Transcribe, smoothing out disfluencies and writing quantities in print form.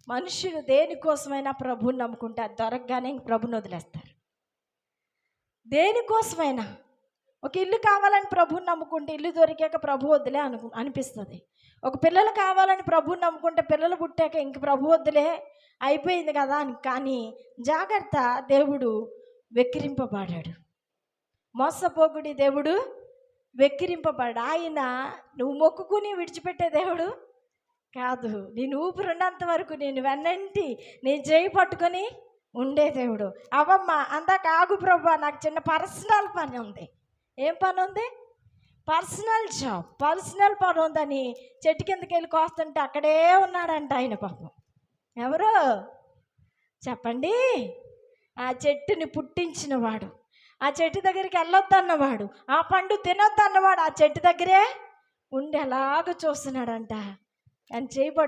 మనుషులు దేనికోసమైనా ప్రభువుని నమ్ముకుంటే అది దొరకగానే ఇంక ప్రభుని వదిలేస్తారు. దేనికోసమైనా ఒక ఇల్లు కావాలని ప్రభుని నమ్ముకుంటే ఇల్లు దొరికాక ప్రభు వద్దులే అనిపిస్తుంది. ఒక పిల్లలు కావాలని ప్రభుని నమ్ముకుంటే పిల్లలు పుట్టాక ఇంక ప్రభు వద్దులే అయిపోయింది కదా అని. కానీ జాగ్రత్త, దేవుడు వెక్కిరింపబడాడు. మోసపోకుడి, దేవుడు వెక్కిరింపబడు. ఆయన నువ్వు మొక్కుకుని విడిచిపెట్టే దేవుడు కాదు. నేను ఊపిరిన్నంత వరకు నేను వెన్నంటి నేను చేయి పట్టుకొని ఉండే దేవుడు. అవమ్మ అందాక ఆగు ప్రభు, నాకు చిన్న పర్సనల్ పని ఉంది. ఏం పని ఉంది? పర్సనల్ జాబ్, పర్సనల్ పని ఉందని చెట్టు కిందకి వెళ్ళి కోస్తుంటే అక్కడే ఉన్నాడంట ఆయన. పాపం ఎవరు చెప్పండి? ఆ చెట్టుని పుట్టించిన వాడు, ఆ చెట్టు దగ్గరికి వెళ్ళొద్దన్నవాడు, ఆ పండు తినొద్దన్నవాడు ఆ చెట్టు దగ్గరే ఉండి అలాగ చూస్తున్నాడంట. అని చేయబట్టు